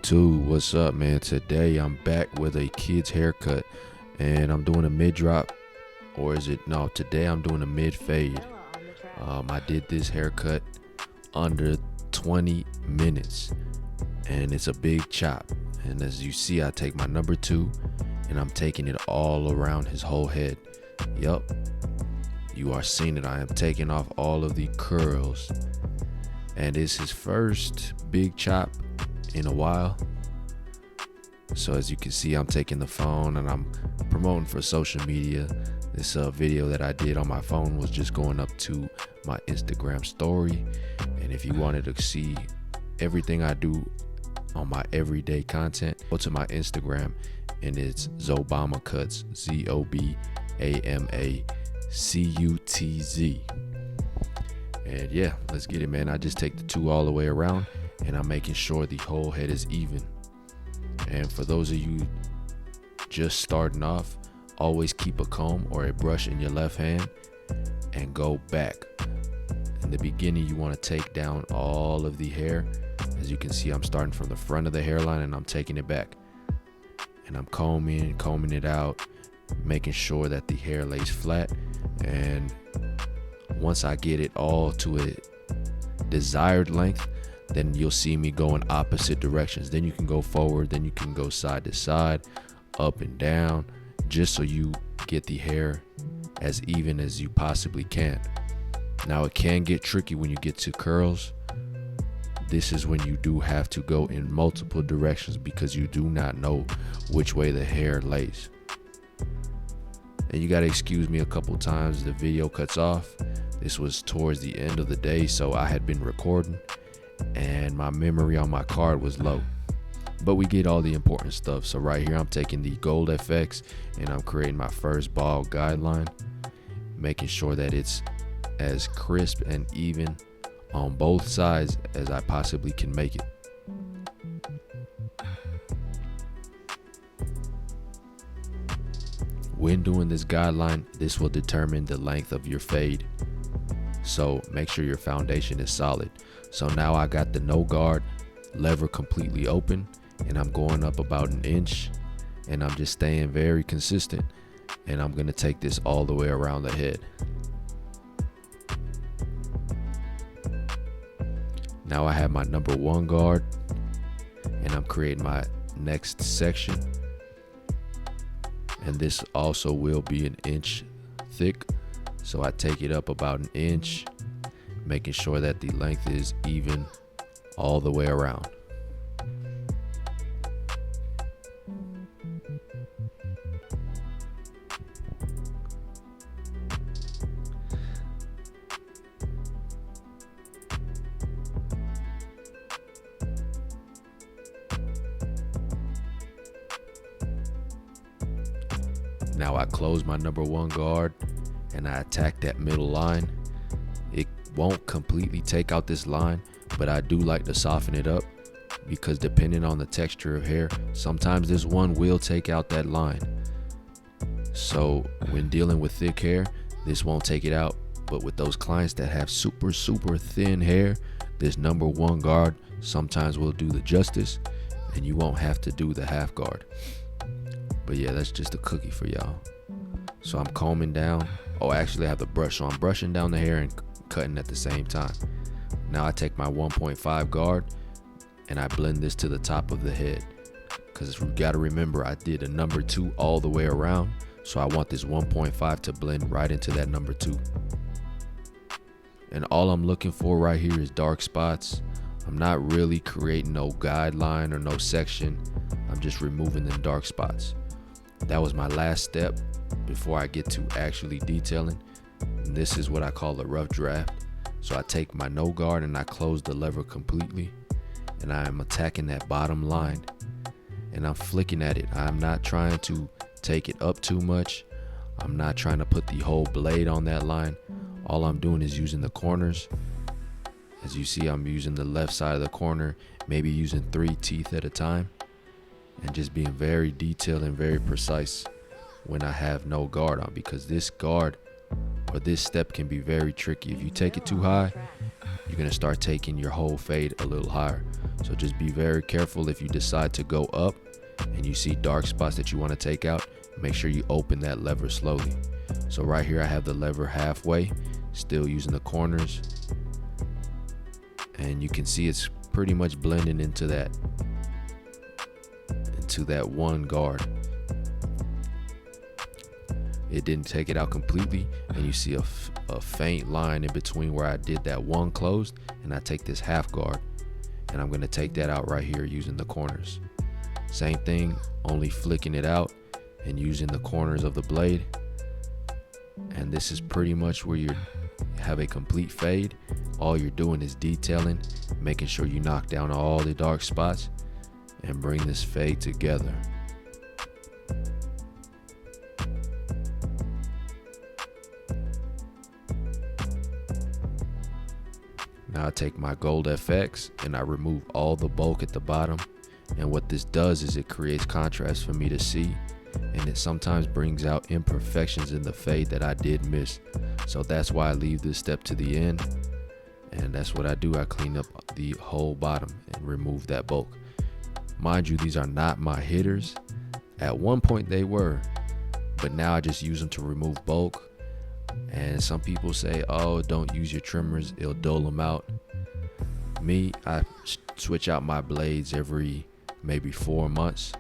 YouTube, what's up, man? Today I'm back with a kid's haircut, and I'm doing a mid drop, or is it no? Today I'm doing a mid fade. I did this haircut under 20 minutes, and it's a big chop. And as you see, I take my number 2, and I'm taking it all around his whole head. Yup, you are seeing it. I am taking off all of the curls, and it's his first big chop in a while. So as you can see, I'm taking the phone and I'm promoting for social media. This video that I did on my phone was just going up to my Instagram story, and if you wanted to see everything I do on my everyday content, go to my Instagram, and it's Zobama Cuts, ZOBAMACUTZ. And yeah, let's get it, man. I just take the 2 all the way around, and I'm making sure the whole head is even. And for those of you just starting off, always keep a comb or a brush in your left hand and go back. In the beginning, you want to take down all of the hair. As you can see, I'm starting from the front of the hairline and I'm taking it back. And I'm combing it out, making sure that the hair lays flat. And once I get it all to a desired length, then you'll see me go in opposite directions. Then you can go forward, then you can go side to side, up and down, just so you get the hair as even as you possibly can. Now, it can get tricky when you get to curls. This is when you do have to go in multiple directions because you do not know which way the hair lays. And you got to excuse me a couple times, the video cuts off. This was towards the end of the day, so I had been recording and my memory on my card was low, but we get all the important stuff. So right here, I'm taking the Gold FX and I'm creating my first bald guideline, making sure that it's as crisp and even on both sides as I possibly can make it. When doing this guideline, this will determine the length of your fade, so make sure your foundation is solid. So now I got the no guard lever completely open, and I'm going up about an inch, and I'm just staying very consistent, and I'm gonna take this all the way around the head. Now I have my number 1 guard, and I'm creating my next section, and this also will be an inch thick. So I take it up about an inch, making sure that the length is even all the way around. Now I close my number 1 guard and I attack that middle line. It won't completely take out this line, but I do like to soften it up because depending on the texture of hair, sometimes this one will take out that line. So when dealing with thick hair, this won't take it out, but with those clients that have super thin hair, this number 1 guard sometimes will do the justice, and you won't have to do the half guard. But yeah, that's just a cookie for y'all. So I'm combing down. Oh, actually I have the brush, so I'm brushing down the hair and cutting at the same time. Now I take my 1.5 guard and I blend this to the top of the head, because you got to remember I did a number 2 all the way around, so I want this 1.5 to blend right into that number 2. And all I'm looking for right here is dark spots. I'm not really creating no guideline or no section. I'm just removing them dark spots. That was my last step before I get to actually detailing. And this is what I call a rough draft. So I take my no guard and I close the lever completely, and I am attacking that bottom line and I'm flicking at it. I'm not trying to take it up too much. I'm not trying to put the whole blade on that line. All I'm doing is using the corners. As you see, I'm using the left side of the corner, maybe using 3 teeth at a time, and just being very detailed and very precise when I have no guard on, because this guard or this step can be very tricky. If you take it too high, you're gonna start taking your whole fade a little higher. So just be very careful. If you decide to go up and you see dark spots that you want to take out, make sure you open that lever slowly. So right here I have the lever halfway, still using the corners, and you can see it's pretty much blending into that one guard. It didn't take it out completely, and you see a faint line in between where I did that one closed, and I take this half guard and I'm going to take that out right here using the corners. Same thing, only flicking it out and using the corners of the blade. And this is pretty much where you have a complete fade. All you're doing is detailing, making sure you knock down all the dark spots and bring this fade together. Now I take my Gold FX and I remove all the bulk at the bottom, and what this does is it creates contrast for me to see, and it sometimes brings out imperfections in the fade that I did miss. So that's why I leave this step to the end, and that's what I do. I clean up the whole bottom and remove that bulk. Mind you, these are not my hitters. At one point they were, but now I just use them to remove bulk. And some people say, oh, don't use your trimmers, it'll dull them out. Me, I switch out my blades every maybe 4 months.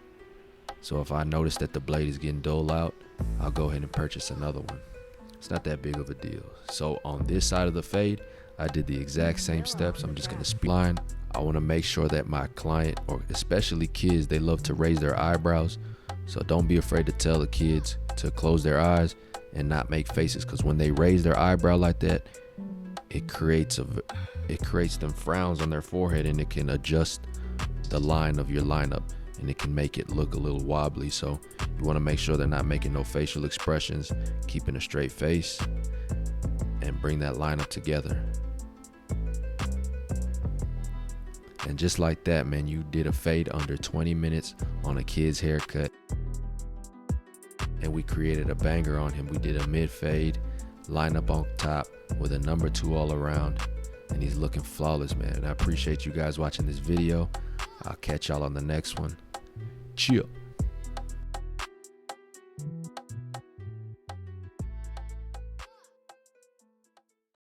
So if I notice that the blade is getting dull out, I'll go ahead and purchase another one. It's not that big of a deal. So on this side of the fade, I did the exact same steps. I'm just going to spline. I want to make sure that my client, or especially kids, they love to raise their eyebrows. So don't be afraid to tell the kids to close their eyes and not make faces, because when they raise their eyebrow like that, it creates them frowns on their forehead, and it can adjust the line of your lineup, and it can make it look a little wobbly. So you want to make sure they're not making no facial expressions, keeping a straight face, and bring that lineup together. And just like that, man, you did a fade under 20 minutes on a kid's haircut. And we created a banger on him. We did a mid fade, line up on top with a number 2 all around, and he's looking flawless, man. And I appreciate you guys watching this video. I'll catch y'all on the next one. Chill.